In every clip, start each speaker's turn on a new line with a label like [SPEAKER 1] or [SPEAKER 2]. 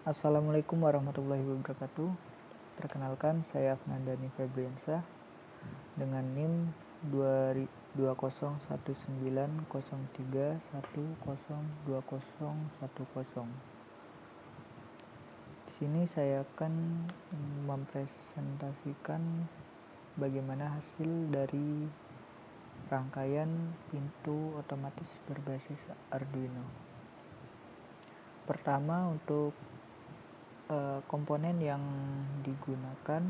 [SPEAKER 1] Assalamualaikum warahmatullahi wabarakatuh. Perkenalkan, saya Afnandani Febriansyah dengan NIM 20219031020010. Di sini saya akan mempresentasikan bagaimana hasil dari rangkaian pintu otomatis berbasis Arduino. Pertama, untuk komponen yang digunakan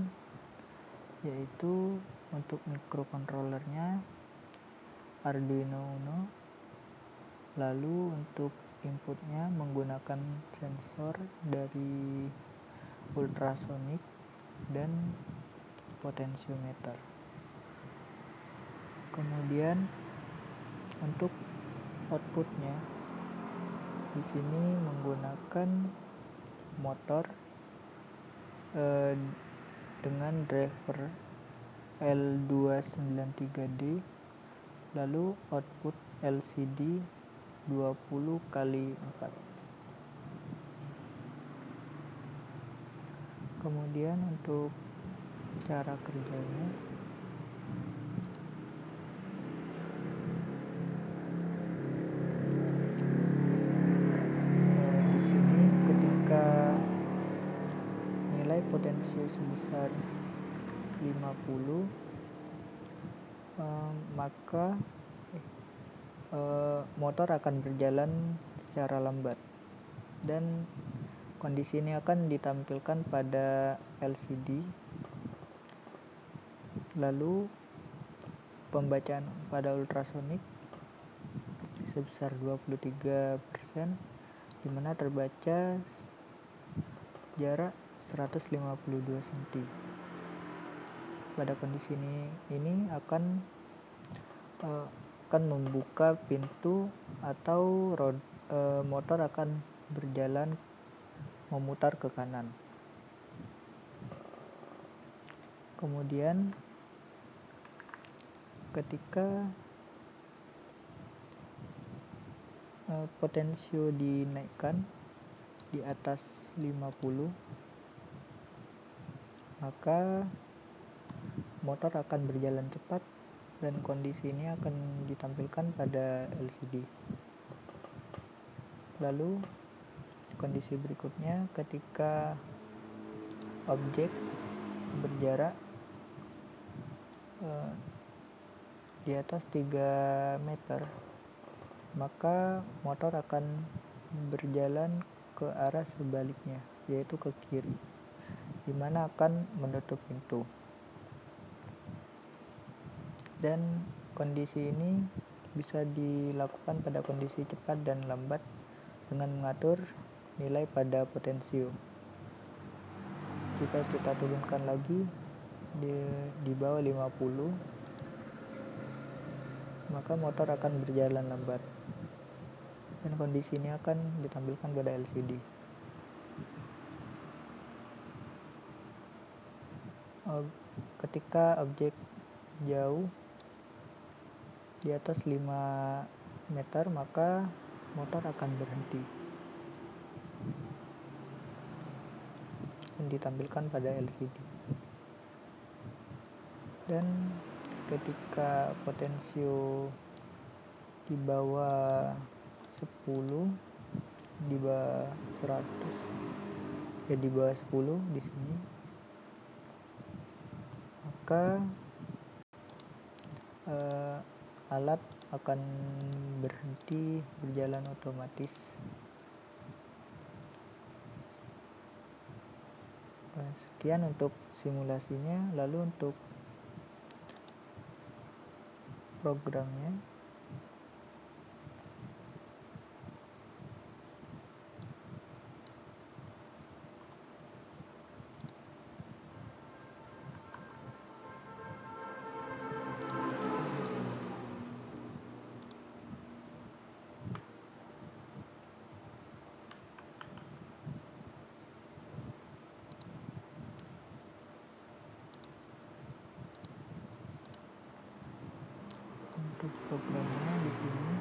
[SPEAKER 1] yaitu untuk microcontrollernya Arduino Uno, lalu untuk inputnya menggunakan sensor dari ultrasonic dan potentiometer. Kemudian untuk outputnya di sini menggunakan motor dengan driver L293D, lalu output LCD 20x4. Kemudian untuk cara kerjanya, di sini ketika nilai potensio sebesar 50, maka motor akan berjalan secara lambat, dan kondisi ini akan ditampilkan pada LCD. Lalu pembacaan pada ultrasonic sebesar 23%, di mana terbaca jarak 152 cm. Pada kondisi ini akan membuka pintu atau motor akan berjalan memutar ke kanan. Kemudian ketika potensio dinaikkan di atas 50, maka motor akan berjalan cepat dan kondisi ini akan ditampilkan pada LCD. Lalu kondisi berikutnya ketika objek berjarak di atas 3 meter, maka motor akan berjalan ke arah sebaliknya, yaitu ke kiri, di mana akan menutup pintu. Dan kondisi ini bisa dilakukan pada kondisi cepat dan lambat dengan mengatur nilai pada potensio. Jika kita turunkan lagi di bawah 50, maka motor akan berjalan lambat, dan kondisi ini akan ditampilkan pada LCD. Ketika objek jauh di atas 5 meter, maka motor akan berhenti dan ditampilkan pada LCD. Dan ketika potensio di bawah 10, di bawah 100, di bawah 10 di sini, maka alat akan berhenti berjalan otomatis. Sekian untuk simulasinya. Lalu untuk programnya, di sini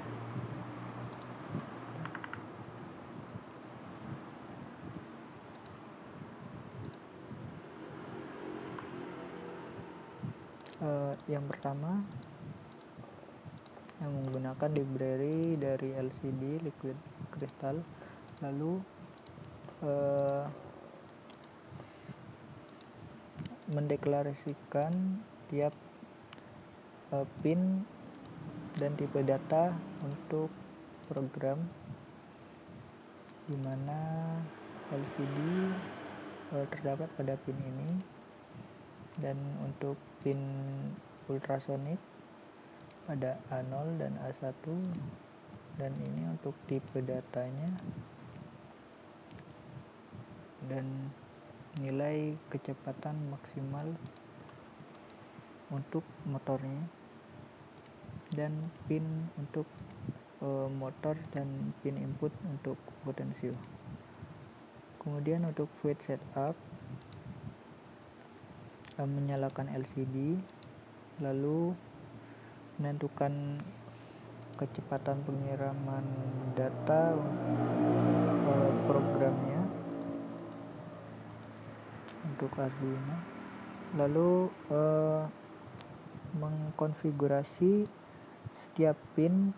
[SPEAKER 1] Yang pertama, yang menggunakan library dari LCD liquid crystal, lalu mendeklarasikan tiap pin dan tipe data untuk program, di mana LCD terdapat pada pin ini, dan untuk pin ultrasonic pada A0 dan A1, dan ini untuk tipe datanya dan nilai kecepatan maksimal untuk motornya, dan pin untuk motor dan pin input untuk potensio. Kemudian untuk void setup, menyalakan LCD, lalu menentukan kecepatan pengiriman data programnya untuk Arduino, lalu mengkonfigurasi setiap pin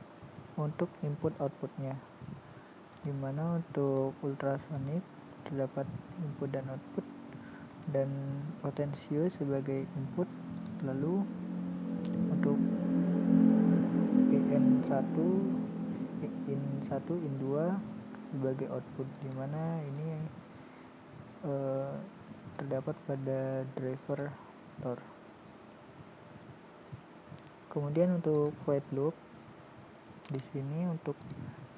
[SPEAKER 1] untuk input outputnya, dimana untuk ultrasonic terdapat input dan output, dan potensio sebagai input, lalu untuk IN1, IN2 sebagai output, dimana ini terdapat pada driver Tor. Kemudian untuk void loop, di sini untuk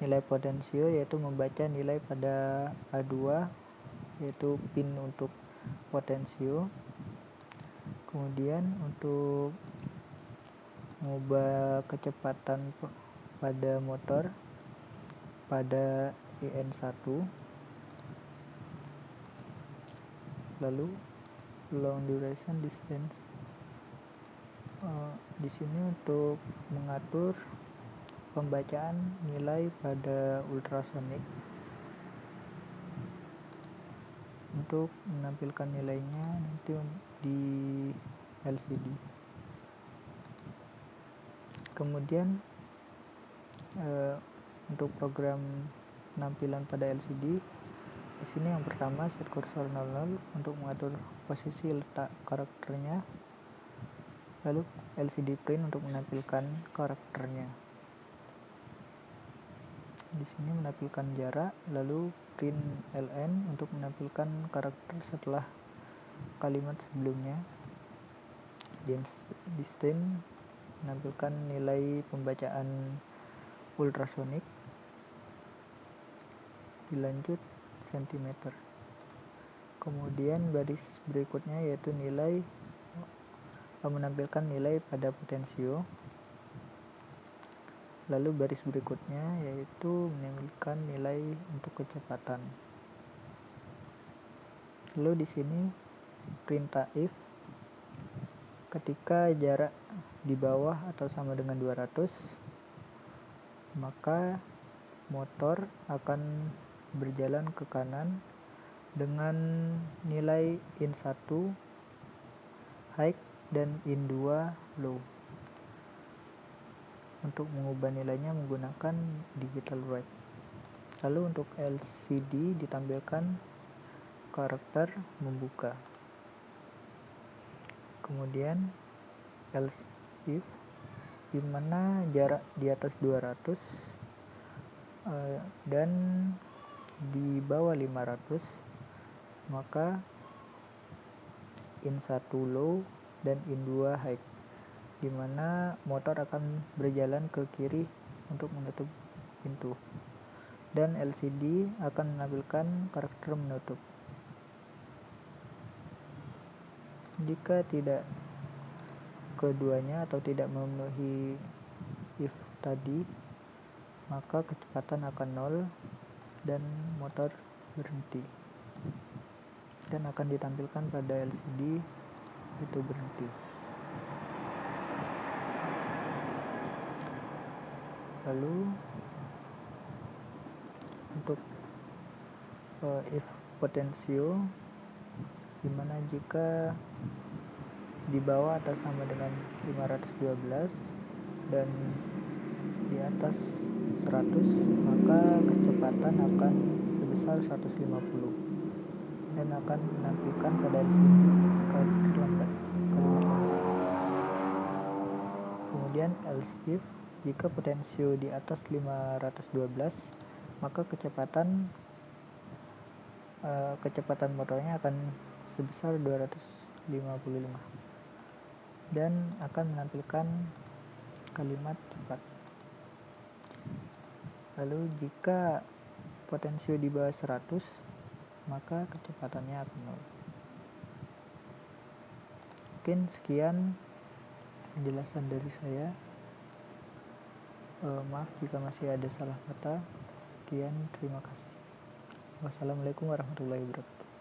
[SPEAKER 1] nilai potensio yaitu membaca nilai pada A2, yaitu pin untuk potensio. Kemudian untuk mengubah kecepatan pada motor pada IN1, lalu long duration distance. Di sini untuk mengatur pembacaan nilai pada ultrasonic untuk menampilkan nilainya nanti di LCD. Kemudian untuk program penampilan pada LCD, di sini yang pertama set cursor 00 untuk mengatur posisi letak karakternya, lalu LCD print untuk menampilkan karakternya. Di sini menampilkan jarak, lalu print ln untuk menampilkan karakter setelah kalimat sebelumnya. Di string menampilkan nilai pembacaan ultrasonic, dilanjut cm. Kemudian baris berikutnya yaitu nilai menampilkan nilai pada potensio, lalu baris berikutnya yaitu menampilkan nilai untuk kecepatan. Lalu di sini perintah if, ketika jarak di bawah atau sama dengan 200, maka motor akan berjalan ke kanan dengan nilai in1 high dan in2 low. Untuk mengubah nilainya menggunakan digital write. Lalu untuk LCD ditampilkan karakter membuka. Kemudian else if, di mana jarak di atas 200 dan di bawah 500, maka in1 low dan in2 high, di mana motor akan berjalan ke kiri untuk menutup pintu, dan LCD akan menampilkan karakter menutup. Jika tidak keduanya atau tidak memenuhi if tadi, maka kecepatan akan 0 dan motor berhenti, dan akan ditampilkan pada LCD itu berhenti. Lalu untuk if potensio, dimana jika di bawah atau sama dengan 512 dan di atas 100, maka kecepatan akan sebesar 150 dan akan menampilkan pada LCD kalimat lambat. Kemudian L-shift, jika potensio di atas 512, maka kecepatan motornya akan sebesar 255 dan akan menampilkan kalimat cepat. Lalu jika potensio di bawah 100, maka kecepatannya akan 0. Mungkin sekian penjelasan dari saya. Maaf jika masih ada salah kata. Sekian, terima kasih. Wassalamualaikum warahmatullahi wabarakatuh.